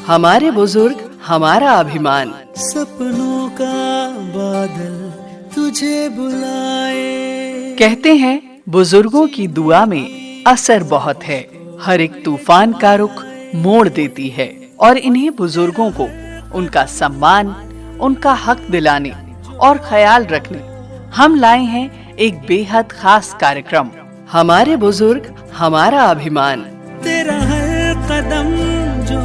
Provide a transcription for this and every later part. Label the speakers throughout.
Speaker 1: हमारे बुजुर्ग हमारा अभिमान।
Speaker 2: सपनों का बादल तुझे बुलाए।
Speaker 1: कहते हैं बुजुर्गों की दुआ में असर बहुत है। हर एक तूफान का रुख मोड़ देती है और इन्हीं बुजुर्गों को उनका सम्मान, उनका हक दिलाने और ख्याल रखने हम लाए हैं एक बेहद खास कार्यक्रम, हमारे बुजुर्ग हमारा अभिमान।
Speaker 2: तेरा हर कदम जो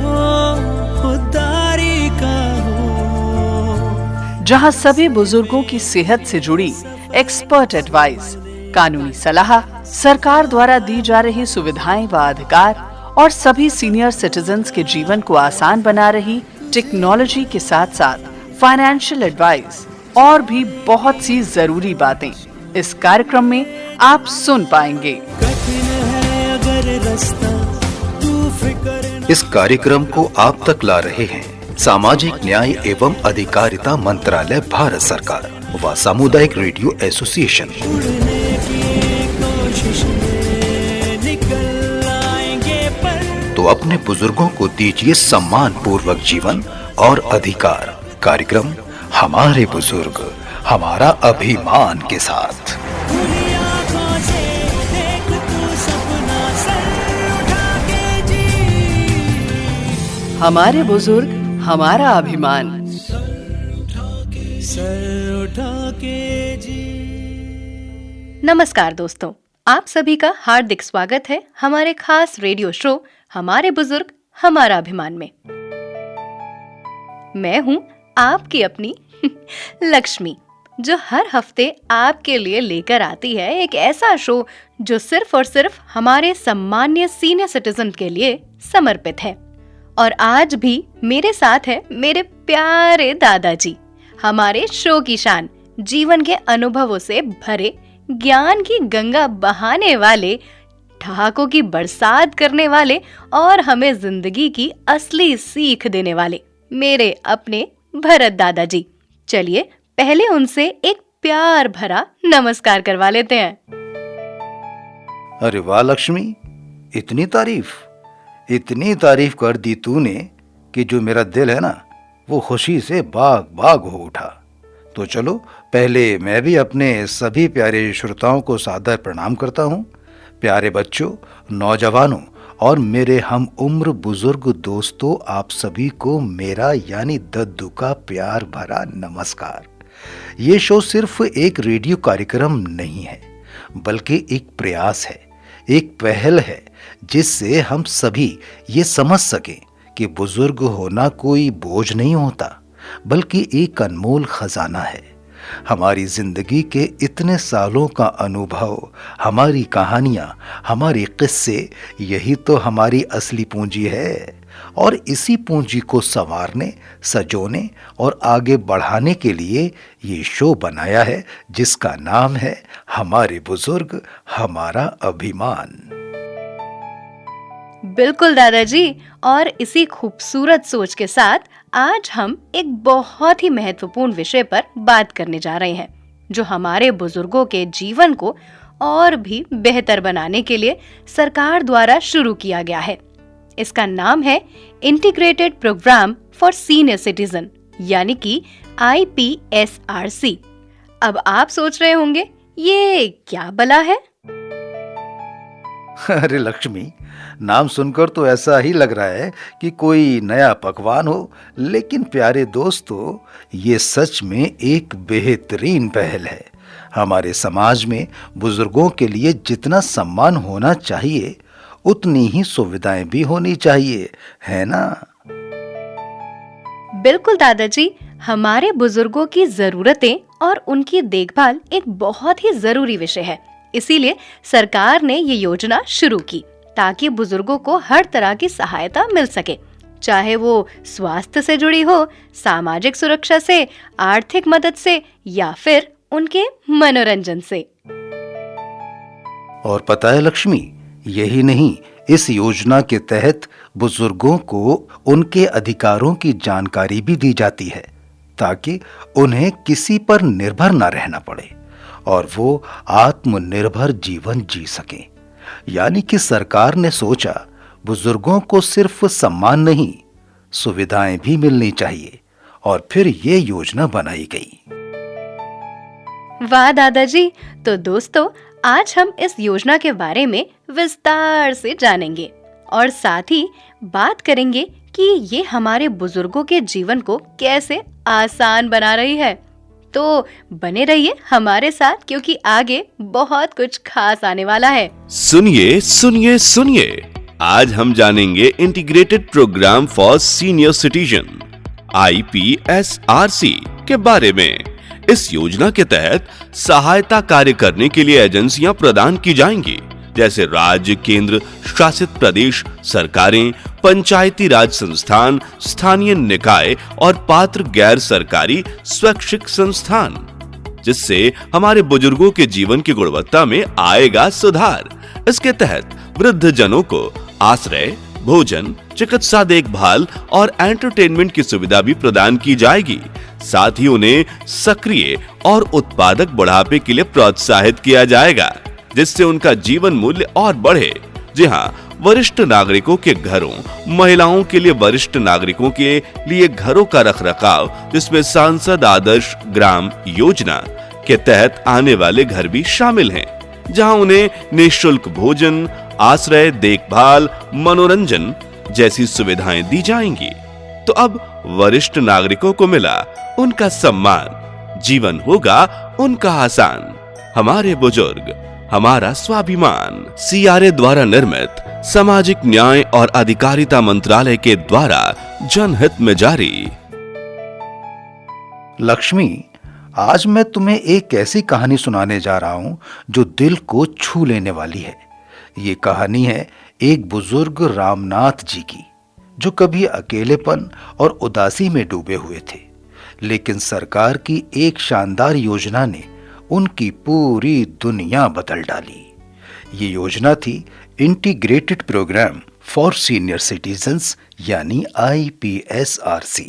Speaker 2: खुददारी का हो,
Speaker 1: जहां सभी बुजुर्गों की सेहत से जुड़ी एक्सपर्ट एडवाइस, कानूनी सलाह, सरकार द्वारा दी जा रही सुविधाएं व अधिकार और सभी सीनियर सिटीजन्स के जीवन को आसान बना रही टेक्नोलॉजी के साथ साथ फाइनेंशियल एडवाइस और भी बहुत सी जरूरी बातें इस कार्यक्रम में आप सुन पाएंगे।
Speaker 2: कठिन है अगर रास्ता, तू फिक्र।
Speaker 3: इस कार्यक्रम को आप तक ला रहे हैं सामाजिक न्याय एवं अधिकारिता मंत्रालय, भारत सरकार व सामुदायिक रेडियो एसोसिएशन।
Speaker 2: उड़ने की कोशिश में निकल आएंगे पर।
Speaker 3: तो अपने बुजुर्गों को दीजिए सम्मान पूर्वक जीवन और अधिकार। कार्यक्रम हमारे बुजुर्ग हमारा अभिमान के साथ।
Speaker 2: खुली आंखों से देख तू सपना, सर उठा के जी।
Speaker 1: हमारे बुजुर्ग हमारा अभिमान।
Speaker 2: सर उठा के जी।
Speaker 4: नमस्कार दोस्तों, आप सभी का हार्दिक स्वागत है हमारे खास रेडियो शो हमारे बुजुर्ग हमारा अभिमान में। मैं हूं आपकी अपनी लक्ष्मी, जो हर हफ्ते आपके लिए लेकर आती है एक ऐसा शो जो सिर्फ और सिर्फ हमारे सम्मान्य सीनियर सिटीजन के लिए समर्पित है। और आज भी मेरे साथ है मेरे प्यारे दादाजी, हमारे शो की शान, जीवन के अनुभवों से भरे, ज्ञान की गंगा बहाने वाले, ठहाकों की बरसात करने वाले और हमें जिंदगी की असली सीख देने वाले मेरे अपने भरत दादाजी। चलिए पहले उनसे एक प्यार भरा नमस्कार करवा लेते हैं।
Speaker 3: अरे वाह लक्ष्मी, इतनी तारीफ कर दी तूने कि जो मेरा दिल है ना, वो खुशी से बाग बाग हो उठा। तो चलो पहले मैं भी अपने सभी प्यारे श्रोताओं को सादर प्रणाम करता हूँ। प्यारे बच्चों, नौजवानों और मेरे हम उम्र बुजुर्ग दोस्तों, आप सभी को मेरा यानी दद्दू का प्यार भरा नमस्कार। ये शो सिर्फ एक रेडियो कार्यक्रम नहीं है, बल्कि एक प्रयास है, एक पहल है, जिससे हम सभी ये समझ सकें कि बुजुर्ग होना कोई बोझ नहीं होता, बल्कि एक अनमोल खजाना है। हमारी जिंदगी के इतने सालों का अनुभव, हमारी कहानियां, हमारे किस्से, यही तो हमारी असली पूंजी है। और इसी पूंजी को संवारने, सजोने और आगे बढ़ाने के लिए ये शो बनाया है, जिसका नाम है हमारे बुजुर्ग हमारा अभिमान।
Speaker 4: बिल्कुल दादाजी, और इसी खूबसूरत सोच के साथ आज हम एक बहुत ही महत्वपूर्ण विषय पर बात करने जा रहे हैं, जो हमारे बुजुर्गों के जीवन को और भी बेहतर बनाने के लिए सरकार द्वारा शुरू किया गया है। इसका नाम है integrated program for senior citizen, यानी कि IPSRC। अब आप सोच रहे होंगे ये क्या भला है?
Speaker 3: अरे लक्ष्मी, नाम सुनकर तो ऐसा ही लग रहा है कि कोई नया पकवान हो, लेकिन प्यारे दोस्तों, ये सच में एक बेहतरीन पहल है। हमारे समाज में बुजुर्गों के लिए जितना सम्मान होना चाहिए, उतनी ही सुविधाएं भी होनी चाहिए, है ना?
Speaker 4: बिल्कुल दादाजी, हमारे बुजुर्गों की जरूरतें और उनकी देखभाल एक बहुत ही जरूरी विषय है। इसीलिए सरकार ने ये योजना शुरू की ताकि बुजुर्गों को हर तरह की सहायता मिल सके, चाहे वो स्वास्थ्य से जुड़ी हो, सामाजिक सुरक्षा से, आर्थिक मदद से या फिर उनके मनोरंजन से।
Speaker 3: और पता है लक्ष्मी, यही नहीं, इस योजना के तहत बुजुर्गों को उनके अधिकारों की जानकारी भी दी जाती है, ताकि उन्हें किसी पर निर्भर न रहना पड़े और वो आत्मनिर्भर जीवन जी सकें। यानी कि सरकार ने सोचा बुजुर्गों को सिर्फ सम्मान नहीं, सुविधाएं भी मिलनी चाहिए और फिर ये योजना बनाई गई।
Speaker 4: वाह दादाजी। तो दोस्तों, आज हम इस योजना के बारे में विस्तार से जानेंगे और साथ ही बात करेंगे कि ये हमारे बुजुर्गों के जीवन को कैसे आसान बना रही है। तो बने रहिए हमारे साथ, क्योंकि आगे बहुत कुछ खास आने वाला है।
Speaker 5: सुनिए सुनिए सुनिए, आज हम जानेंगे integrated program for senior citizen IPSRC के बारे में। इस योजना के तहत सहायता कार्य करने के लिए एजेंसियां प्रदान की जाएंगी, जैसे राज्य, केंद्र शासित प्रदेश सरकारें, पंचायती राज संस्थान, स्थानीय निकाय और पात्र गैर सरकारी स्वैच्छिक संस्थान, जिससे हमारे बुजुर्गों के जीवन की गुणवत्ता में आएगा सुधार। इसके तहत वृद्ध जनों को आश्रय, भोजन, चिकित्सा देखभाल और एंटरटेनमेंट की सुविधा भी प्रदान की जाएगी। साथ ही उन्हें सक्रिय और उत्पादक बुढ़ापे के लिए प्रोत्साहित किया जाएगा, जिससे उनका जीवन मूल्य और बढ़े। जी हाँ, वरिष्ठ नागरिकों के घरों, महिलाओं के लिए वरिष्ठ नागरिकों के लिए घरों का रखरखाव, जिसमें सांसद आदर्श ग्राम योजना के तहत आने वाले घर भी शामिल हैं, जहां उन्हें निःशुल्क भोजन, आश्रय, देखभाल, मनोरंजन जैसी सुविधाएं दी जाएंगी। तो अब वरिष्ठ नागरिकों को मिला उनका सम्मान, जीवन होगा उनका आसान। हमारे बुजुर्ग हमारा स्वाभिमान। CRA द्वारा निर्मित सामाजिक न्याय और अधिकारिता मंत्रालय के द्वारा जनहित में जारी।
Speaker 3: लक्ष्मी, आज मैं तुम्हें एक ऐसी कहानी सुनाने जा रहा हूं जो दिल को छू लेने वाली है। ये कहानी है एक बुजुर्ग रामनाथ जी की, जो कभी अकेलेपन और उदासी में डूबे हुए थे, लेकिन सरकार की एक शानदार योजना ने उनकी पूरी दुनिया बदल डाली। ये योजना थी integrated program for senior citizens, यानी IPSRC।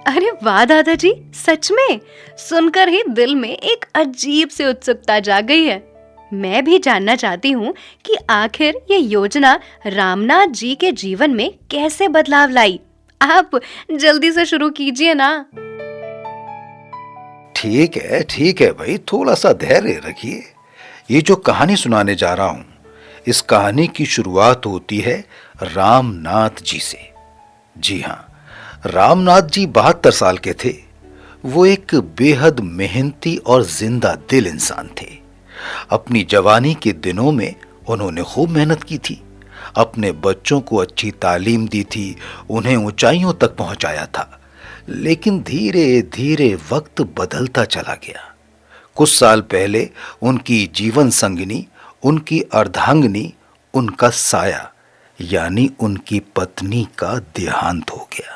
Speaker 4: अरे वाह दादाजी, सच में सुनकर ही दिल में एक अजीब सी उत्सुकता जाग गई है। मैं भी जानना चाहती हूँ कि आखिर ये योजना रामनाथ जी के जीवन में कैसे बदलाव लाई। आप जल्दी से शुरू कीजिए ना।
Speaker 3: ठीक है भाई, थोड़ा सा धैर्य रखिए। ये जो कहानी सुनाने जा रहा हूं, इस कहानी की शुरुआत होती है रामनाथ जी से। जी हां, रामनाथ जी 72 साल के थे। वो एक बेहद मेहनती और जिंदा दिल इंसान थे। अपनी जवानी के दिनों में उन्होंने खूब मेहनत की थी, अपने बच्चों को अच्छी तालीम दी थी, उन्हें ऊंचाइयों तक पहुंचाया था। लेकिन धीरे धीरे वक्त बदलता चला गया। कुछ साल पहले उनकी जीवन संगिनी, उनकी अर्धांगिनी, उनका साया यानी उनकी पत्नी का देहांत हो गया।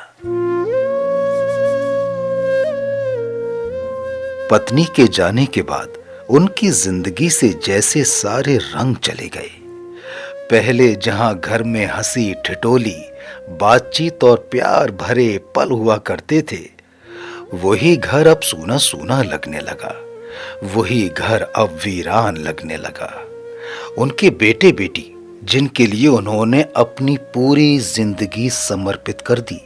Speaker 3: पत्नी के जाने के बाद उनकी जिंदगी से जैसे सारे रंग चले गए। पहले जहां घर में हंसी ठिठोली, बातचीत और प्यार भरे पल हुआ करते थे, वही घर अब सूना सूना लगने लगा। वही घर अब वीरान लगने लगा। उनके बेटे बेटी, जिनके लिए उन्होंने अपनी पूरी जिंदगी समर्पित कर दी,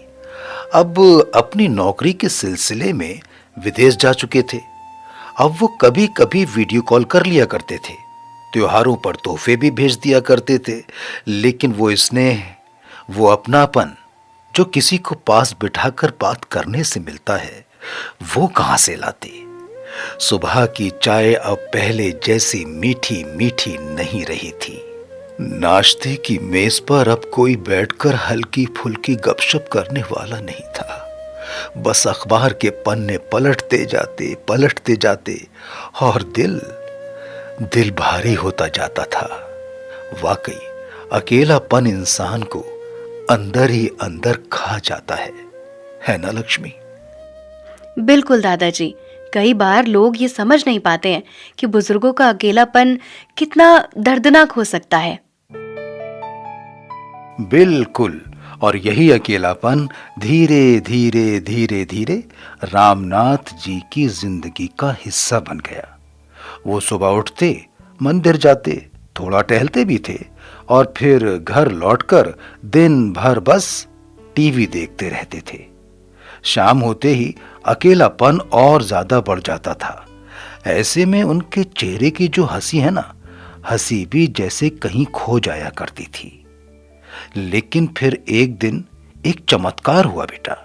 Speaker 3: अब अपनी नौकरी के सिलसिले में विदेश जा चुके थे। अब वो कभी कभी वीडियो कॉल कर लिया करते थे, त्योहारों पर तोहफे भी भेज दिया करते थे, लेकिन वो स्नेह, वो अपनापन जो किसी को पास बिठाकर बात करने से मिलता है, वो कहां से लाते। सुबह की चाय अब पहले जैसी मीठी मीठी नहीं रही थी। नाश्ते की मेज पर अब कोई बैठकर हल्की फुल्की गपशप करने वाला नहीं था। बस अखबार के पन्ने पलटते जाते और दिल भारी होता जाता था। वाकई अकेलापन इंसान को अंदर ही अंदर खा जाता है ना लक्ष्मी?
Speaker 4: बिल्कुल दादाजी, कई बार लोग ये समझ नहीं पाते हैं कि बुजुर्गों का अकेलापन कितना दर्दनाक हो सकता है।
Speaker 3: बिल्कुल, और यही अकेलापन धीरे धीरे रामनाथ जी की जिंदगी का हिस्सा बन गया। वो सुबह उठते, मंदिर जाते, थोड़ा टहलते भी थे और फिर घर लौटकर दिन भर बस टीवी देखते रहते थे। शाम होते ही अकेलापन और ज्यादा बढ़ जाता था। ऐसे में उनके चेहरे की जो हंसी है ना, हंसी भी जैसे कहीं खो जाया करती थी। लेकिन फिर एक दिन एक चमत्कार हुआ बेटा।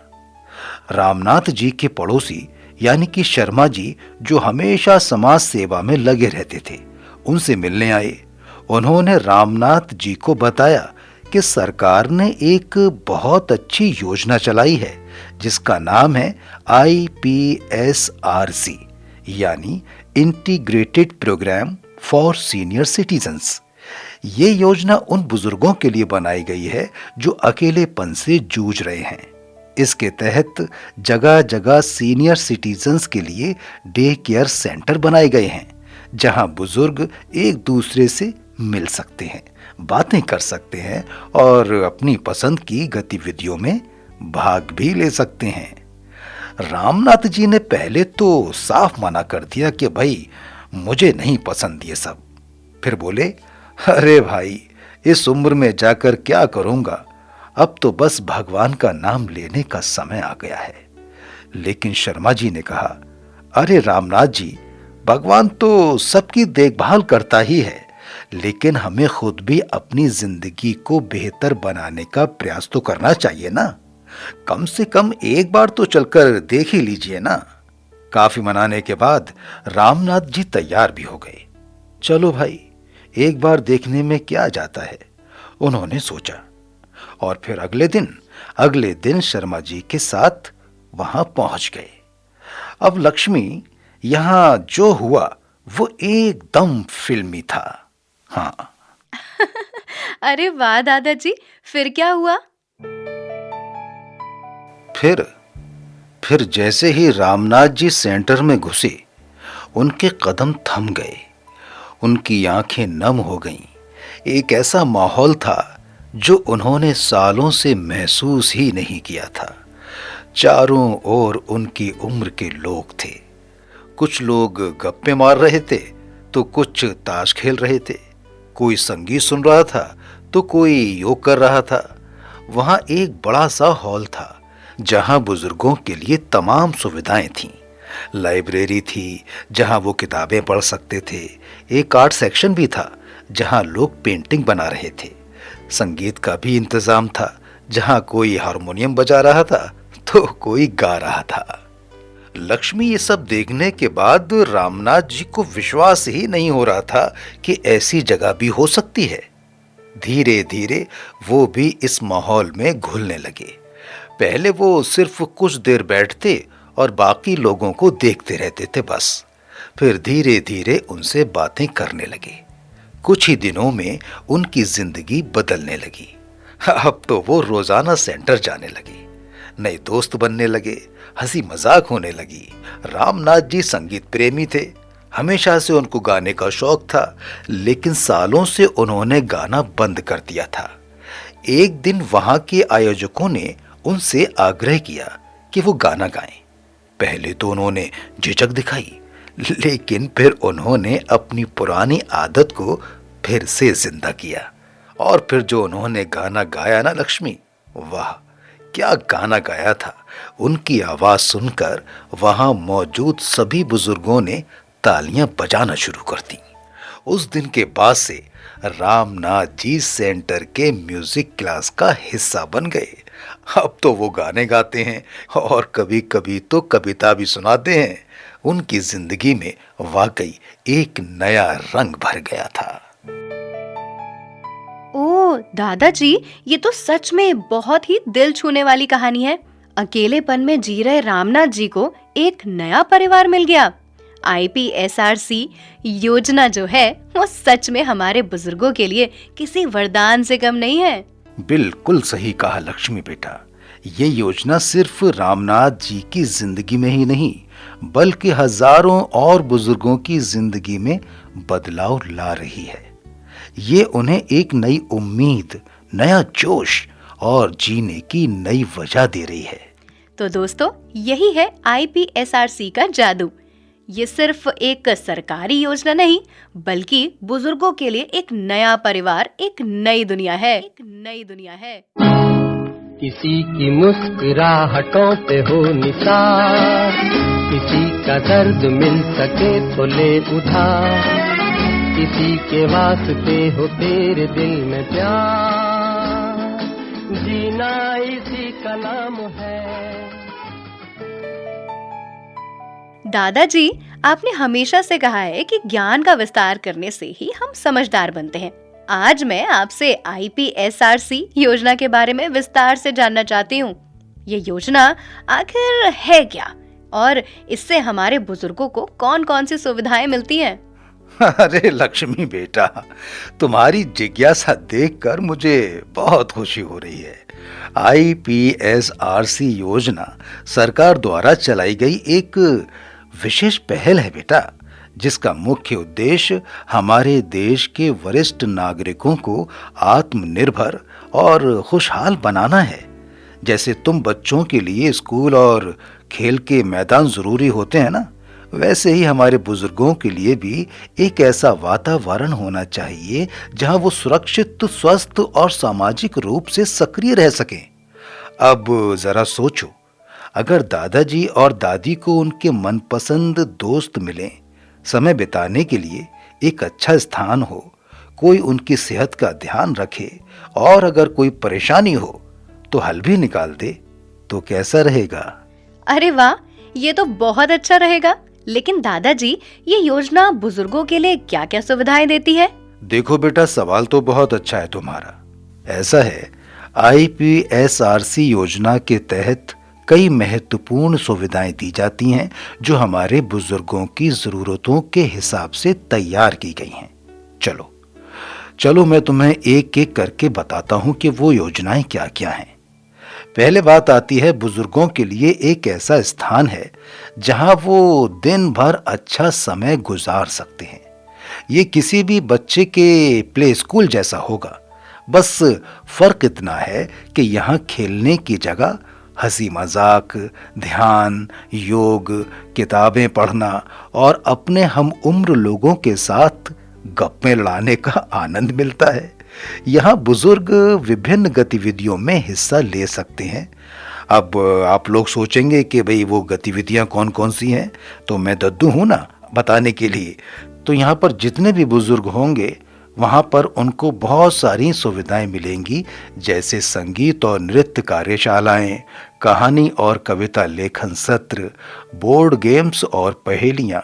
Speaker 3: रामनाथ जी के पड़ोसी यानी कि शर्मा जी, जो हमेशा समाज सेवा में लगे रहते थे, उनसे मिलने आए। उन्होंने रामनाथ जी को बताया कि सरकार ने एक बहुत अच्छी योजना चलाई है जिसका नाम है IPSRC यानी integrated program for senior citizens. ये योजना उन बुजुर्गों के लिए बनाई गई है जो अकेलेपन से जूझ रहे हैं। इसके तहत जगह जगह सीनियर सिटीजन्स के लिए डे केयर सेंटर बनाए गए हैं जहां बुजुर्ग एक दूसरे से मिल सकते हैं, बातें कर सकते हैं और अपनी पसंद की गतिविधियों में भाग भी ले सकते हैं। रामनाथ जी ने पहले तो साफ मना कर दिया कि भाई मुझे नहीं पसंद ये सब। फिर बोले, अरे भाई इस उम्र में जाकर क्या करूंगा, अब तो बस भगवान का नाम लेने का समय आ गया है। लेकिन शर्मा जी ने कहा, अरे रामनाथ जी, भगवान तो सबकी देखभाल करता ही है, लेकिन हमें खुद भी अपनी जिंदगी को बेहतर बनाने का प्रयास तो करना चाहिए ना। कम से कम एक बार तो चलकर देख ही लीजिए ना। काफी मनाने के बाद रामनाथ जी तैयार भी हो गए। चलो भाई, एक बार देखने में क्या जाता है, उन्होंने सोचा। और फिर अगले दिन शर्मा जी के साथ वहां पहुंच गए। अब लक्ष्मी, यहां जो हुआ वो एकदम फिल्मी था। हाँ।
Speaker 4: अरे वाह दादाजी, फिर क्या हुआ?
Speaker 3: फिर जैसे ही रामनाथ जी सेंटर में घुसे, उनके कदम थम गए, उनकी आंखें नम हो गईं। एक ऐसा माहौल था जो उन्होंने सालों से महसूस ही नहीं किया था। चारों ओर उनकी उम्र के लोग थे। कुछ लोग गप्पे मार रहे थे तो कुछ ताश खेल रहे थे, कोई संगीत सुन रहा था तो कोई योग कर रहा था। वहां एक बड़ा सा हॉल था जहां बुजुर्गों के लिए तमाम सुविधाएं थीं। लाइब्रेरी थी जहां वो किताबें पढ़ सकते थे। एक आर्ट सेक्शन भी था जहां लोग पेंटिंग बना रहे थे। संगीत का भी इंतजाम था जहां कोई हारमोनियम बजा रहा था तो कोई गा रहा था। लक्ष्मी ये सब देखने के बाद रामनाथ जी को विश्वास ही नहीं हो रहा था कि ऐसी जगह भी हो सकती है। धीरे धीरे वो भी इस माहौल में घुलने लगे। पहले वो सिर्फ कुछ देर बैठते और बाकी लोगों को देखते रहते थे बस। फिर धीरे धीरे उनसे बातें करने लगे। कुछ ही दिनों में उनकी जिंदगी बदलने लगी। अब तो वो रोजाना सेंटर जाने लगे, नए दोस्त बनने लगे, हंसी मजाक होने लगी। रामनाथ जी संगीत प्रेमी थे, हमेशा से उनको गाने का शौक था, लेकिन सालों से उन्होंने गाना बंद कर दिया था। एक दिन वहां के आयोजकों ने उनसे आग्रह किया कि वो गाना गाएं। पहले तो उन्होंने झिझक दिखाई, लेकिन फिर उन्होंने अपनी पुरानी आदत को फिर से जिंदा किया। और फिर जो उन्होंने गाना गाया ना लक्ष्मी, वाह क्या गाना गाया था। उनकी आवाज सुनकर वहां मौजूद सभी बुजुर्गों ने तालियां बजाना शुरू कर दी। उस दिन के बाद से रामनाथ जी सेंटर के म्यूजिक क्लास का हिस्सा बन गए। अब तो वो गाने गाते हैं और कभी कभी तो कविता भी सुनाते हैं। उनकी जिंदगी में वाकई एक नया रंग भर गया था।
Speaker 4: ओ दादाजी, ये तो सच में बहुत ही दिल छूने वाली कहानी है। अकेलेपन में जी रहे रामनाथ जी को एक नया परिवार मिल गया। IPSRC योजना जो है वो सच में हमारे बुजुर्गों के लिए किसी वरदान से कम नहीं है।
Speaker 3: बिल्कुल सही कहा लक्ष्मी बेटा। ये योजना सिर्फ रामनाथ जी की जिंदगी में ही नहीं, बल्कि हजारों और बुजुर्गों की जिंदगी में बदलाव ला रही है। ये उन्हें एक नई उम्मीद, नया जोश और जीने की नई वजह दे रही है।
Speaker 4: तो दोस्तों, यही है IPSRC का जादू। ये सिर्फ एक सरकारी योजना नहीं, बल्कि बुजुर्गों के लिए एक नया परिवार, एक नई दुनिया है।
Speaker 6: किसी की मुस्कुराहटों पे हो निसार, किसी का दर्द मिल सके तो ले उधार, किसी के वास्ते हो तेरे दिल में प्यार, जीना इसी का नाम है।
Speaker 4: दादाजी, आपने हमेशा से कहा है कि ज्ञान का विस्तार करने से ही हम समझदार बनते हैं। आज मैं आपसे IPSRC योजना के बारे में विस्तार से जानना चाहती हूँ। ये योजना आखिर है क्या और इससे हमारे बुजुर्गों को कौन कौन सी सुविधाएं मिलती हैं?
Speaker 3: अरे लक्ष्मी बेटा, तुम्हारी जिज्ञासा देखकर मुझे बहुत खुशी हो रही है। IPSRC योजना सरकार द्वारा चलाई गई एक विशेष पहल है बेटा, जिसका मुख्य उद्देश्य हमारे देश के वरिष्ठ नागरिकों को आत्मनिर्भर और खुशहाल बनाना है। जैसे तुम बच्चों के लिए स्कूल और खेल के मैदान जरूरी होते हैं ना, वैसे ही हमारे बुजुर्गों के लिए भी एक ऐसा वातावरण होना चाहिए जहां वो सुरक्षित, स्वस्थ और सामाजिक रूप से सक्रिय रह सकें। अब जरा सोचो, अगर दादाजी और दादी को उनके मनपसंद दोस्त मिलें, समय बिताने के लिए एक अच्छा स्थान हो, कोई उनकी सेहत का ध्यान रखे और अगर कोई परेशानी हो तो हल भी निकाल दे, तो कैसा रहेगा?
Speaker 4: अरे वाह, ये तो बहुत अच्छा रहेगा। लेकिन दादाजी, ये योजना बुजुर्गों के लिए क्या क्या सुविधाएं देती है?
Speaker 3: देखो बेटा, सवाल तो बहुत अच्छा है तुम्हारा। ऐसा है, IPSRC योजना के तहत कई महत्वपूर्ण सुविधाएं दी जाती हैं जो हमारे बुजुर्गों की जरूरतों के हिसाब से तैयार की गई हैं। चलो मैं तुम्हें एक एक करके बताता हूं कि वो योजनाएं क्या क्या हैं। पहले बात आती है, बुजुर्गों के लिए एक ऐसा स्थान है जहां वो दिन भर अच्छा समय गुजार सकते हैं। ये किसी भी बच्चे के प्ले स्कूल जैसा होगा, बस फर्क इतना है कि यहाँ खेलने की जगह हंसी मजाक, ध्यान, योग, किताबें पढ़ना और अपने हम उम्र लोगों के साथ गप्पे लड़ाने का आनंद मिलता है। यहाँ बुजुर्ग विभिन्न गतिविधियों में हिस्सा ले सकते हैं। अब आप लोग सोचेंगे कि भाई वो गतिविधियां कौन कौन सी हैं, तो मैं दद्दू हूं ना बताने के लिए। तो यहाँ पर जितने भी बुजुर्ग होंगे वहाँ पर उनको बहुत सारी सुविधाएं मिलेंगी, जैसे संगीत और नृत्य कार्यशालाएं, कहानी और कविता लेखन सत्र, बोर्ड गेम्स और पहेलियां,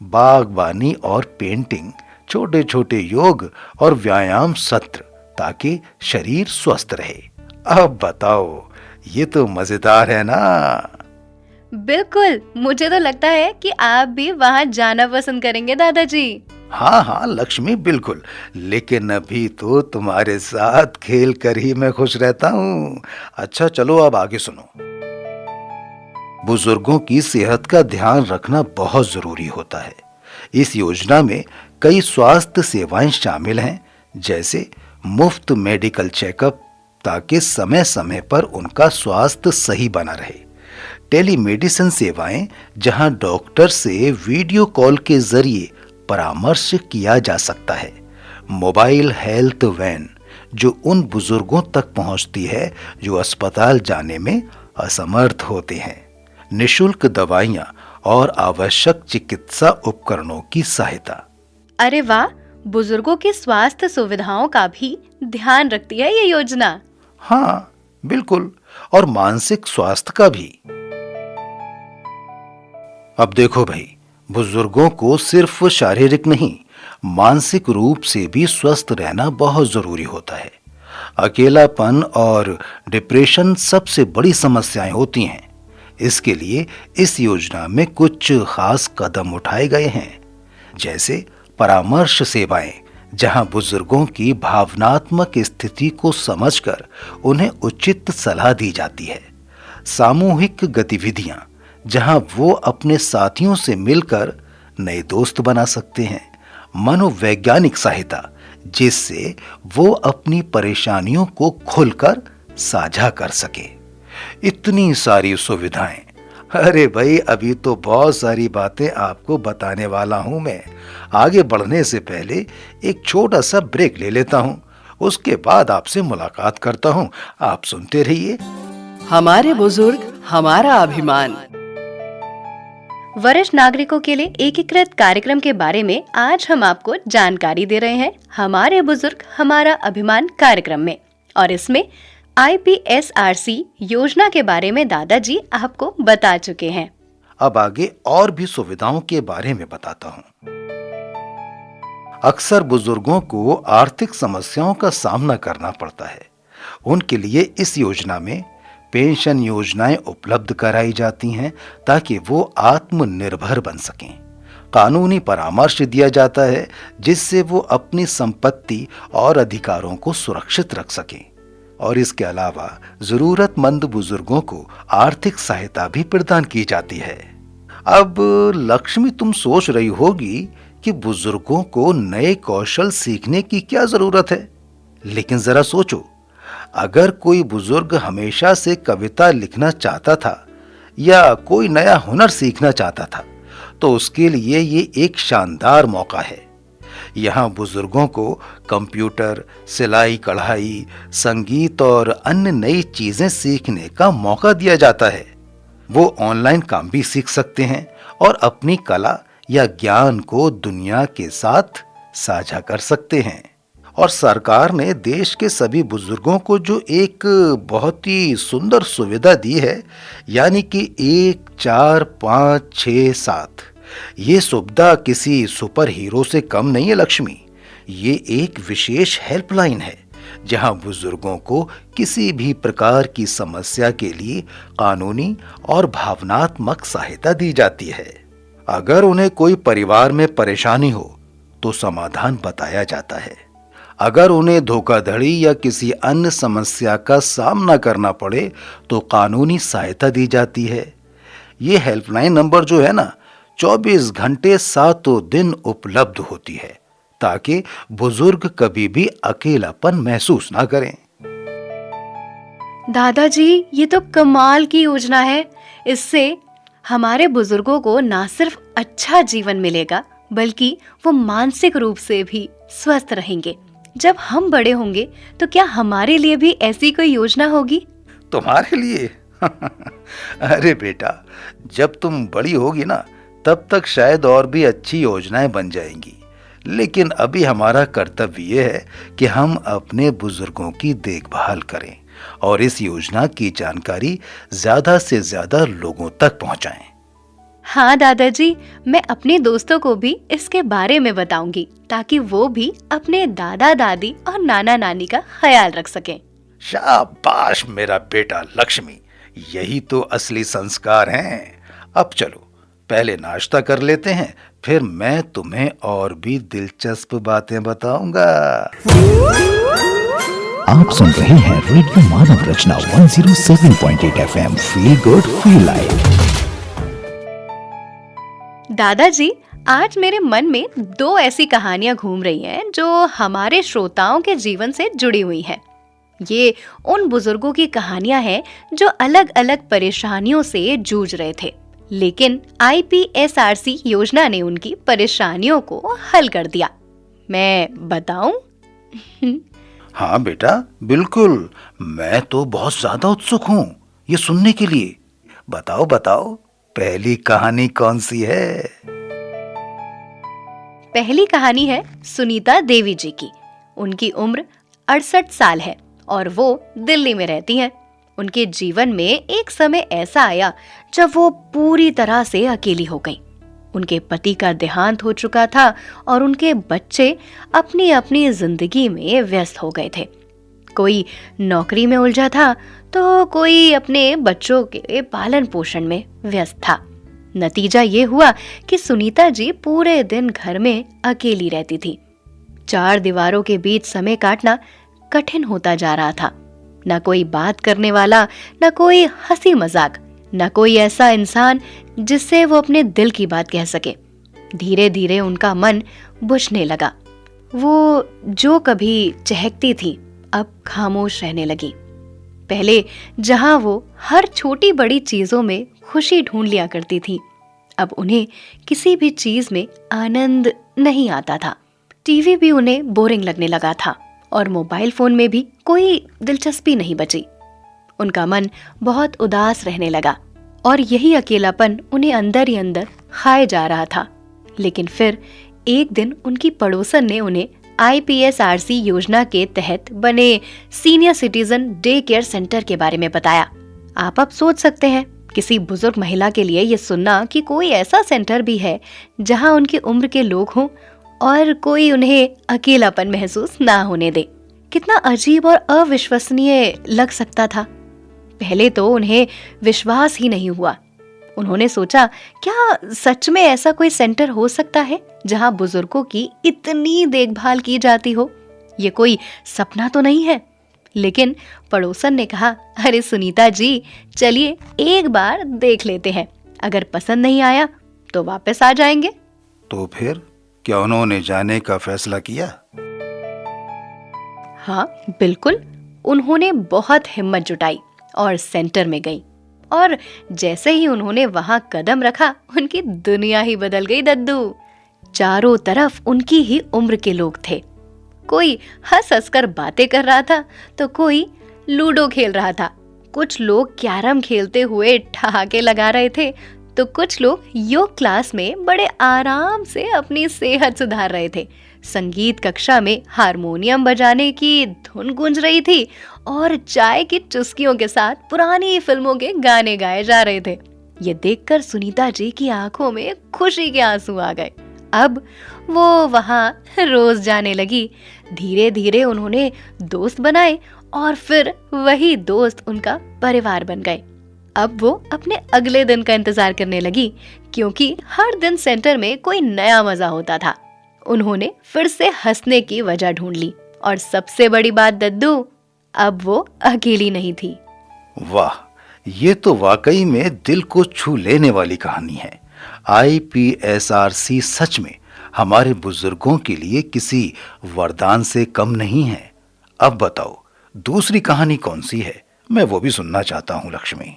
Speaker 3: बागवानी और पेंटिंग, छोटे छोटे योग और व्यायाम सत्र, ताकि शरीर स्वस्थ रहे। अब बताओ, ये तो मजेदार है ना?
Speaker 4: बिल्कुल, मुझे तो लगता है कि आप भी वहाँ जाना पसंद करेंगे दादाजी।
Speaker 3: हाँ लक्ष्मी, बिल्कुल। लेकिन अभी तो तुम्हारे साथ खेल कर ही मैं खुश रहता हूँ। अच्छा चलो, अब आगे सुनो। बुजुर्गों की सेहत का ध्यान रखना बहुत जरूरी होता है। इस योजना में कई स्वास्थ्य सेवाएं शामिल हैं, जैसे मुफ्त मेडिकल चेकअप, ताकि समय समय पर उनका स्वास्थ्य सही बना रहे। टेलीमेडिसिन सेवाएं, जहां डॉक्टर से वीडियो कॉल के जरिए परामर्श किया जा सकता है। मोबाइल हेल्थ वैन, जो उन बुजुर्गों तक पहुंचती है जो अस्पताल जाने में असमर्थ होते हैं। निशुल्क दवाइयां और आवश्यक चिकित्सा उपकरणों की सहायता।
Speaker 4: अरे वाह, बुजुर्गों की स्वास्थ्य सुविधाओं का भी ध्यान रखती है ये योजना।
Speaker 3: हाँ बिल्कुल, और मानसिक स्वास्थ्य का भी। अब देखो भाई, बुजुर्गों को सिर्फ शारीरिक नहीं, मानसिक रूप से भी स्वस्थ रहना बहुत जरूरी होता है। अकेलापन और डिप्रेशन सबसे बड़ी समस्याएं होती हैं। इसके लिए इस योजना में कुछ खास कदम उठाए गए हैं, जैसे परामर्श सेवाएं, जहां बुजुर्गों की भावनात्मक स्थिति को समझकर उन्हें उचित सलाह दी जाती है। सामूहिक गतिविधियां, जहां वो अपने साथियों से मिलकर नए दोस्त बना सकते हैं। मनोवैज्ञानिक सहायता, जिससे वो अपनी परेशानियों को खुलकर साझा कर सके। इतनी सारी सुविधाएं। अरे भाई, अभी तो बहुत सारी बातें आपको बताने वाला हूं मैं। आगे बढ़ने से पहले एक छोटा सा ब्रेक ले लेता हूं, उसके बाद आपसे मुलाकात करता हूं। आप सुनते रहिए
Speaker 1: हमारे बुजुर्ग हमारा अभिमान।
Speaker 4: वरिष्ठ नागरिकों के लिए एकीकृत कार्यक्रम के बारे में आज हम आपको जानकारी दे रहे हैं हमारे बुजुर्ग हमारा अभिमान कार्यक्रम में। और इसमें IPSRC योजना के बारे में दादाजी आपको बता चुके हैं।
Speaker 3: अब आगे और भी सुविधाओं के बारे में बताता हूँ। अक्सर बुजुर्गों को आर्थिक समस्याओं का सामना करना पड़ता है। उनके लिए इस योजना में पेंशन योजनाएं उपलब्ध कराई जाती हैं ताकि वो आत्मनिर्भर बन सकें। कानूनी परामर्श दिया जाता है जिससे वो अपनी संपत्ति और अधिकारों को सुरक्षित रख सकें। और इसके अलावा जरूरतमंद बुजुर्गों को आर्थिक सहायता भी प्रदान की जाती है। अब लक्ष्मी, तुम सोच रही होगी कि बुजुर्गों को नए कौशल सीखने की क्या जरूरत है, लेकिन जरा सोचो, अगर कोई बुजुर्ग हमेशा से कविता लिखना चाहता था या कोई नया हुनर सीखना चाहता था तो उसके लिए ये एक शानदार मौका है। यहाँ बुजुर्गों को कंप्यूटर, सिलाई कढ़ाई, संगीत और अन्य नई चीजें सीखने का मौका दिया जाता है। वो ऑनलाइन काम भी सीख सकते हैं और अपनी कला या ज्ञान को दुनिया के साथ साझा कर सकते हैं। और सरकार ने देश के सभी बुजुर्गों को जो एक बहुत ही सुंदर सुविधा दी है, यानी कि 1 4 5 6 7, ये सुविधा किसी सुपर हीरो से कम नहीं है लक्ष्मी। ये एक विशेष हेल्पलाइन है जहां बुजुर्गों को किसी भी प्रकार की समस्या के लिए कानूनी और भावनात्मक सहायता दी जाती है। अगर उन्हें कोई परिवार में परेशानी हो तो समाधान बताया जाता है। अगर उन्हें धोखाधड़ी या किसी अन्य समस्या का सामना करना पड़े तो कानूनी सहायता दी जाती है। ये हेल्पलाइन नंबर जो है ना, 24 घंटे 7 दिन उपलब्ध होती है ताकि बुजुर्ग कभी भी अकेलापन महसूस ना करें।
Speaker 4: दादाजी, ये तो कमाल की योजना है। इससे हमारे बुजुर्गों को ना सिर्फ अच्छा जीवन मिलेगा बल्कि वो मानसिक रूप से भी स्वस्थ रहेंगे। जब हम बड़े होंगे तो क्या हमारे लिए भी ऐसी कोई योजना होगी?
Speaker 3: तुम्हारे लिए? अरे बेटा, जब तुम बड़ी होगी ना तब तक शायद और भी अच्छी योजनाएं बन जाएंगी। लेकिन अभी हमारा कर्तव्य ये है कि हम अपने बुजुर्गों की देखभाल करें और इस योजना की जानकारी ज्यादा से ज्यादा लोगों तक पहुंचाएं।
Speaker 4: हाँ दादाजी, मैं अपने दोस्तों को भी इसके बारे में बताऊंगी ताकि वो भी अपने दादा दादी और नाना नानी का ख्याल रख सकें।
Speaker 3: शाबाश मेरा बेटा लक्ष्मी, यही तो असली संस्कार हैं। अब चलो पहले नाश्ता कर लेते हैं, फिर मैं तुम्हें और भी दिलचस्प बातें बताऊंगा।
Speaker 7: आप सुन रहे हैं रेडियो मानव रचना 107.8 FM, feel good feel live.
Speaker 4: दादाजी, आज मेरे मन में 2 ऐसी कहानियां घूम रही हैं जो हमारे श्रोताओं के जीवन से जुड़ी हुई हैं। ये उन बुजुर्गों की कहानियां हैं जो अलग अलग परेशानियों से जूझ रहे थे, लेकिन IPSRC योजना ने उनकी परेशानियों को हल कर दिया। मैं बताऊं?
Speaker 3: हाँ बेटा, बिल्कुल। मैं तो बहुत ज्यादा उत्सुक हूँ ये सुनने के लिए। बताओ बताओ, पहली कहानी कौन सी है?
Speaker 4: पहली कहानी है सुनीता देवी जी की। उनकी उम्र 68 साल है और वो दिल्ली में रहती हैं। उनके जीवन में एक समय ऐसा आया जब वो पूरी तरह से अकेली हो गई। उनके पति का देहांत हो चुका था और उनके बच्चे अपनी अपनी जिंदगी में व्यस्त हो गए थे। कोई नौकरी में उलझा था तो कोई अपने बच्चों के पालन पोषण में व्यस्त था। नतीजा ये हुआ कि सुनीता जी पूरे दिन घर में अकेली रहती थी। 4 दीवारों के बीच समय काटना कठिन होता जा रहा था। न कोई बात करने वाला, न कोई हंसी मजाक, न कोई ऐसा इंसान जिससे वो अपने दिल की बात कह सके। धीरे धीरे उनका मन बुझने लगा। वो जो कभी चहकती थी अब खामोश रहने लगी। पहले जहां वो हर छोटी बड़ी चीजों में खुशी ढूंढ लिया करती थी, अब उन्हें किसी भी चीज में आनंद नहीं आता था। टीवी भी उन्हें बोरिंग लगने लगा था और मोबाइल फोन में भी कोई दिलचस्पी नहीं बची। उनका मन बहुत उदास रहने लगा और यही अकेलापन उन्हें अंदर ही अंदर खाए जा रहा था। लेकिन फिर एक दिन उनकी पड़ोसन ने उन्हें IPSRC योजना के तहत बने senior citizen day care centre के बारे में बताया। आप अब सोच सकते हैं, किसी बुजुर्ग महिला के लिए ये सुनना कि कोई ऐसा सेंटर भी है जहां उनकी उम्र के लोग हों और कोई उन्हें अकेलापन महसूस ना होने दे, कितना अजीब और अविश्वसनीय लग सकता था। पहले तो उन्हें विश्वास ही नहीं हुआ। उन्होंने सोचा, क्या सच में ऐसा कोई सेंटर हो सकता है जहां बुजुर्गों की इतनी देखभाल की जाती हो? ये कोई सपना तो नहीं है। लेकिन पड़ोसन ने कहा, अरे सुनीता जी, चलिए एक बार देख लेते हैं, अगर पसंद नहीं आया तो वापस आ जाएंगे।
Speaker 3: तो फिर क्या उन्होंने जाने का फैसला किया?
Speaker 4: हाँ बिल्कुल, उन्होंने बहुत हिम्मत जुटाई और सेंटर में गई। और जैसे ही उन्होंने वहां कदम रखा, उनकी दुनिया ही बदल गई दद्दू। चारों तरफ उनकी ही उम्र के लोग थे। कोई हंस हंस कर बातें कर रहा था तो कोई लूडो खेल रहा था। कुछ लोग कैरम खेलते हुए ठहाके लगा रहे थे तो कुछ लोग योग क्लास में बड़े आराम से अपनी सेहत सुधार रहे थे। संगीत कक्षा में हारमोनियम बजाने की धुन गूंज रही थी और चाय की चुस्कियों के साथ पुरानी फिल्मों के गाने गाए जा रहे थे। ये देखकर सुनीता जी की आंखों में खुशी के आंसू आ गए। अब वो वहां रोज जाने लगी। धीरे धीरे उन्होंने दोस्त बनाए और फिर वही दोस्त उनका परिवार बन गए। अब वो अपने अगले दिन का इंतजार करने लगी, क्योंकि हर दिन सेंटर में कोई नया मजा होता था। उन्होंने फिर से हंसने की वजह ढूंढ ली और सबसे बड़ी बात दद्दू, अब वो अकेली नहीं थी।
Speaker 3: वाह, ये तो वाकई में दिल को छू लेने वाली कहानी है। IPSRC सच में हमारे बुजुर्गों के लिए किसी वरदान से कम नहीं है। अब बताओ, दूसरी कहानी कौन सी है? मैं वो भी सुनना चाहता हूँ लक्ष्मी।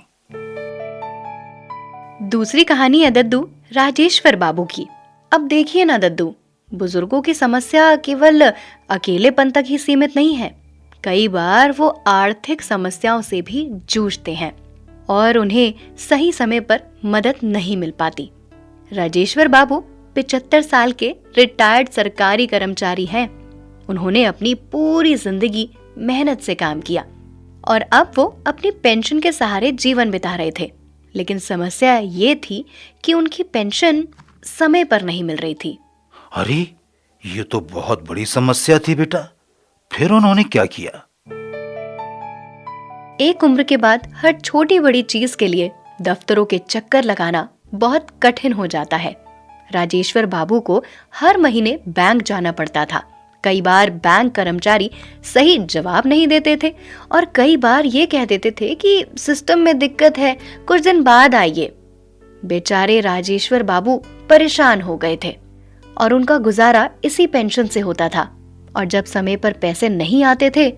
Speaker 4: दूसरी कहानी है दद्दू राजेश्वर बाबू की। अब देखिए ना दद्दू, बुजुर्गों की समस्या केवल अकेलेपन तक ही सीमित नहीं है। कई बार वो आर्थिक समस्याओं से भी जूझते हैं और उन्हें सही समय पर मदद नहीं मिल पाती। राजेश्वर बाबू 75 साल के रिटायर्ड सरकारी कर्मचारी हैं। उन्होंने अपनी पूरी जिंदगी मेहनत से काम किया और अब वो अपनी पेंशन के सहारे जीवन बिता रहे थे। लेकिन समस्या ये थी कि उनकी पेंशन समय पर नहीं मिल रही थी।
Speaker 3: अरे, ये तो बहुत बड़ी समस्या थी बेटा। फिर उन्होंने क्या किया?
Speaker 4: एक उम्र के बाद हर छोटी बड़ी चीज के लिए दफ्तरों के चक्कर लगाना बहुत कठिन हो जाता है। राजेश्वर बाबू को हर महीने बैंक जाना पड़ता था। कई बार बैंक कर्मचारी सही जवाब नहीं देते थे और कई बार ये कह देते थे कि सिस्टम में दिक्कत है, कुछ दिन बाद आइए। बेचारे राजेश्वर बाबू परेशान हो गए थे और उनका गुजारा इसी पेंशन से होता था। और जब समय पर पैसे नहीं आते थे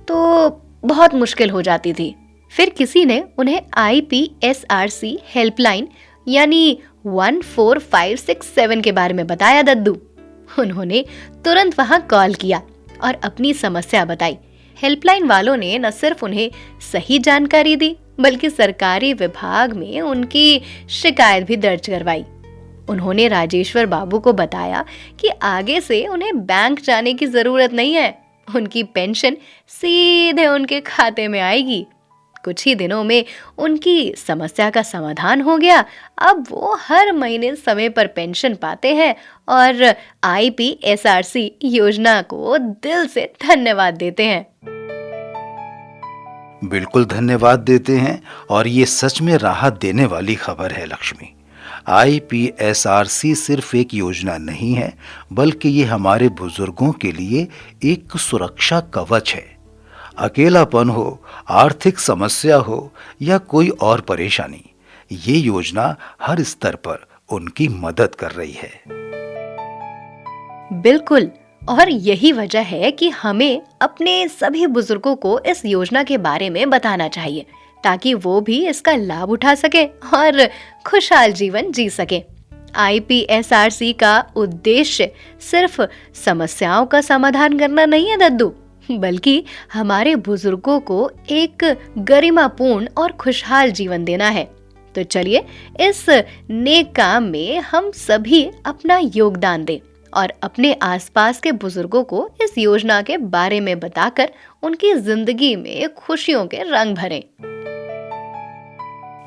Speaker 4: तो बहुत मुश्किल हो जाती थी। फिर किसी ने उन्हें IPSRC हेल्पलाइन यानी 14567 के बारे में बताया दद्दू। उन्होंने तुरंत वहां कॉल किया और अपनी समस्या बताई। हेल्पलाइन वालों ने न सिर्फ उन्हें सही जानकारी दी, बल्कि सरकारी विभाग में उनकी शिकायत भी दर्ज करवाई। उन्होंने राजेश्वर बाबू को बताया कि आगे से उन्हें बैंक जाने की जरूरत नहीं है, उनकी पेंशन सीधे उनके खाते में आएगी। कुछ ही दिनों में उनकी समस्या का समाधान हो गया। अब वो हर महीने समय पर पेंशन पाते हैं और IPSRC योजना को दिल से धन्यवाद देते हैं।
Speaker 3: बिल्कुल धन्यवाद देते हैं और ये सच में राहत देने वाली खबर है लक्ष्मी। IPSRC सिर्फ एक योजना नहीं है, बल्कि ये हमारे बुजुर्गों के लिए एक सुरक्षा कवच है। अकेलापन हो, आर्थिक समस्या हो या कोई और परेशानी, ये योजना हर स्तर पर उनकी मदद कर रही है।
Speaker 4: बिल्कुल, और यही वजह है कि हमें अपने सभी बुजुर्गों को इस योजना के बारे में बताना चाहिए, ताकि वो भी इसका लाभ उठा सके और खुशहाल जीवन जी सके। IPSRC का उद्देश्य सिर्फ समस्याओं का समाधान करना नहीं है दद्दू, बल्कि हमारे बुजुर्गों को एक गरिमापूर्ण और खुशहाल जीवन देना है। तो चलिए इस नेक काम में हम सभी अपना योगदान दें और अपने आसपास के बुजुर्गों को इस योजना के बारे में बताकर उनकी जिंदगी में खुशियों के रंग भरें।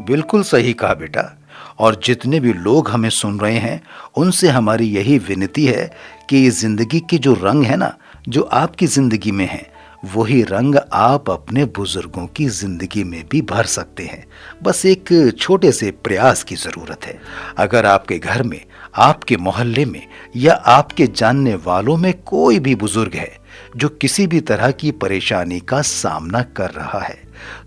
Speaker 3: बिल्कुल सही कहा बेटा। और जितने भी लोग हमें सुन रहे हैं उनसे हमारी यही विनती है कि ये जिंदगी के जो रंग है ना, जो आपकी जिंदगी में है, वही रंग आप अपने बुजुर्गों की जिंदगी में भी भर सकते हैं। बस एक छोटे से प्रयास की जरूरत है। अगर आपके घर में, आपके मोहल्ले में या आपके जानने वालों में कोई भी बुजुर्ग है जो किसी भी तरह की परेशानी का सामना कर रहा है,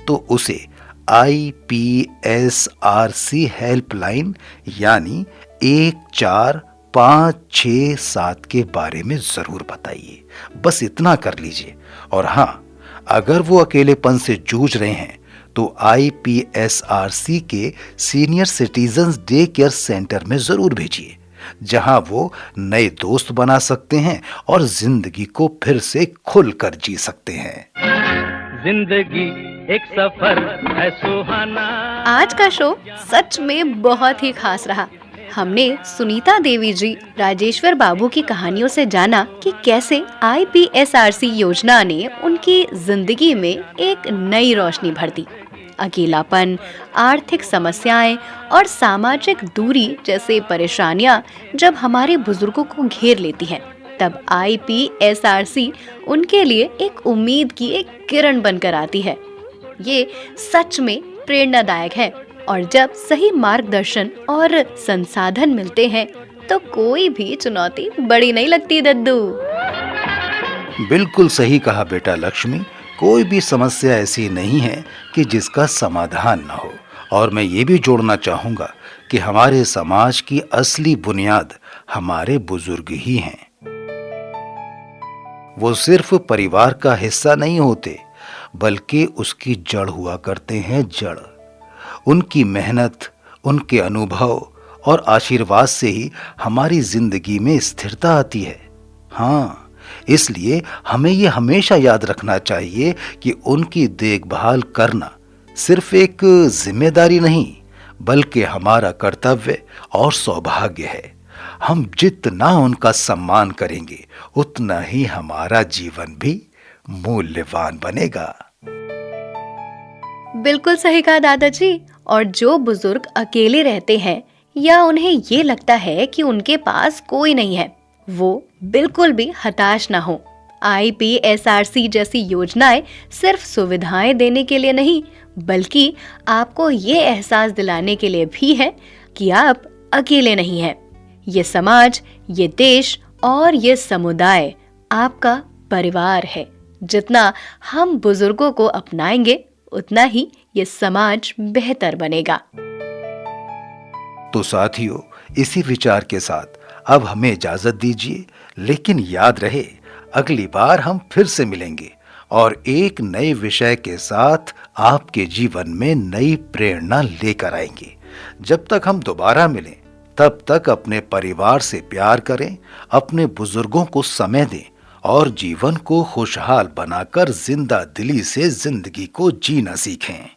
Speaker 3: तो उसे IPSRC हेल्पलाइन यानी 14567 के बारे में जरूर बताइए। बस इतना कर लीजिए। और हाँ, अगर वो अकेलेपन से जूझ रहे हैं तो IPSRC के senior citizens day care centre में जरूर भेजिए, जहां वो नए दोस्त बना सकते हैं और जिंदगी को फिर से खुलकर जी सकते हैं।
Speaker 6: जिंदगी एक सफर है सुहाना।
Speaker 4: आज का शो सच में बहुत ही खास रहा। हमने सुनीता देवी जी, राजेश्वर बाबू की कहानियों से जाना कि कैसे IPSRC योजना ने उनकी जिंदगी में एक नई रोशनी भर दी। अकेलापन, आर्थिक समस्याएं और सामाजिक दूरी जैसे परेशानियां जब हमारे बुजुर्गों को घेर लेती हैं, तब IPSRC उनके लिए एक उम्मीद की एक किरण बनकर आती है। ये सच में प्रेरणादायक है और जब सही मार्गदर्शन और संसाधन मिलते हैं तो कोई भी चुनौती बड़ी नहीं लगती दद्दू।
Speaker 3: बिल्कुल सही कहा बेटा लक्ष्मी। कोई भी समस्या ऐसी नहीं है कि जिसका समाधान न हो। और मैं ये भी जोड़ना चाहूँगा कि हमारे समाज की असली बुनियाद हमारे बुजुर्ग ही हैं। वो सिर्फ परिवार का हिस्सा नहीं होते, बल्कि उसकी जड़ हुआ करते हैं, जड़। उनकी मेहनत, उनके अनुभव और आशीर्वाद से ही हमारी जिंदगी में स्थिरता आती है। हाँ, इसलिए हमें ये हमेशा याद रखना चाहिए कि उनकी देखभाल करना सिर्फ एक जिम्मेदारी नहीं, बल्कि हमारा कर्तव्य और सौभाग्य है। हम जितना उनका सम्मान करेंगे, उतना ही हमारा जीवन भी मूल्यवान बनेगा।
Speaker 4: बिल्कुल सही कहा दादाजी। और जो बुजुर्ग अकेले रहते हैं या उन्हें ये लगता है कि उनके पास कोई नहीं है, वो बिल्कुल भी हताश ना हो। IPSRC जैसी योजनाएं सिर्फ सुविधाएं देने के लिए नहीं, बल्कि आपको ये एहसास दिलाने के लिए भी है कि आप अकेले नहीं हैं। ये समाज, ये देश और ये समुदाय आपका परिवार है। जितना हम बुजुर्गों को अपनाएंगे, उतना ही ये समाज बेहतर बनेगा।
Speaker 3: तो साथियों, इसी विचार के साथ अब हमें इजाजत दीजिए। लेकिन याद रहे, अगली बार हम फिर से मिलेंगे और एक नए विषय के साथ आपके जीवन में नई प्रेरणा लेकर आएंगे। जब तक हम दोबारा मिलें, तब तक अपने परिवार से प्यार करें, अपने बुजुर्गों को समय दें और जीवन को खुशहाल बनाकर जिंदा दिली से जिंदगी को जीना सीखें।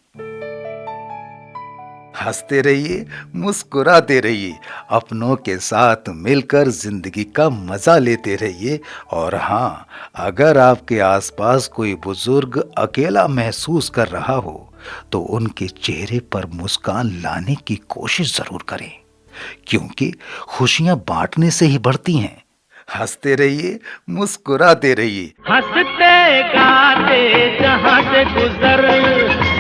Speaker 3: हंसते रहिए, मुस्कुराते रहिए, अपनों के साथ मिलकर जिंदगी का मजा लेते रहिए। और हाँ, अगर आपके आसपास कोई बुजुर्ग अकेला महसूस कर रहा हो, तो उनके चेहरे पर मुस्कान लाने की कोशिश जरूर करें, क्योंकि खुशियां बांटने से ही बढ़ती हैं। हंसते रहिए, मुस्कुराते रहिए।
Speaker 6: हंसते गाते जहाँ से गुजर,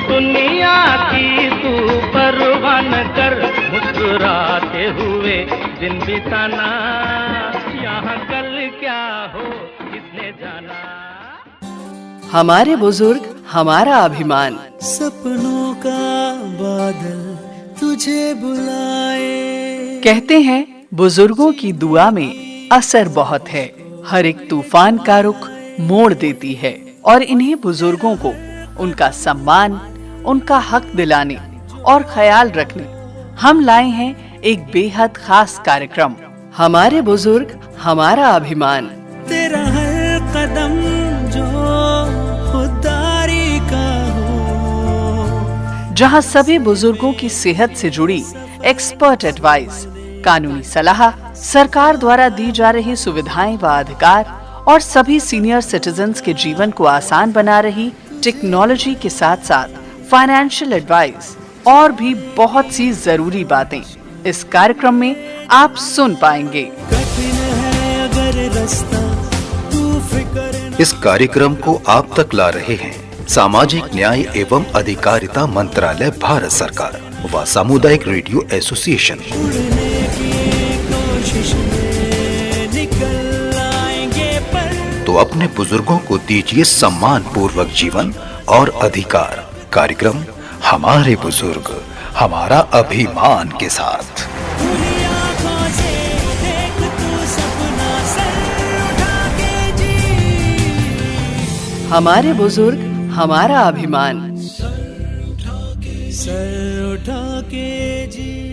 Speaker 6: दुनिया की तू परवाह न कर। मुस्कुराते हुए दिन बिताना, यहाँ कल क्या हो किसने जाना।
Speaker 1: हमारे बुजुर्ग हमारा अभिमान।
Speaker 2: सपनों का बादल तुझे बुलाए।
Speaker 1: कहते हैं बुजुर्गों की दुआ में असर बहुत है। हर एक तूफान का रुख मोड़ देती है। और इन्हीं बुजुर्गों को उनका सम्मान, उनका हक दिलाने और ख्याल रखने हम लाए हैं एक बेहद खास कार्यक्रम, हमारे बुजुर्ग हमारा अभिमान।
Speaker 2: तेरा हर कदम जो
Speaker 1: जहां सभी बुजुर्गों की सेहत से जुड़ी एक्सपर्ट एडवाइस, कानूनी सलाह, सरकार द्वारा दी जा रही सुविधाएं व अधिकार और सभी सीनियर सिटीजन्स के जीवन को आसान बना रही टेक्नोलॉजी के साथ साथ फाइनेंशियल एडवाइस और भी बहुत सी जरूरी बातें इस कार्यक्रम में आप सुन पाएंगे।
Speaker 2: कठिन है अगर रास्ता तू फिक्र
Speaker 3: इस कार्यक्रम को आप तक ला रहे हैं सामाजिक न्याय एवं अधिकारिता मंत्रालय, भारत सरकार व सामुदायिक रेडियो एसोसिएशन।
Speaker 2: उड़ने की कोशिश में निकल आएंगे पर
Speaker 3: तो अपने बुजुर्गों को दीजिए सम्मान पूर्वक जीवन और अधिकार। कार्यक्रम हमारे बुजुर्ग हमारा अभिमान के साथ।
Speaker 2: खुली आंखों से देख तू सपना सर उठा के जी,
Speaker 1: हमारे बुजुर्ग हमारा अभिमान।
Speaker 2: सर उठा के जी।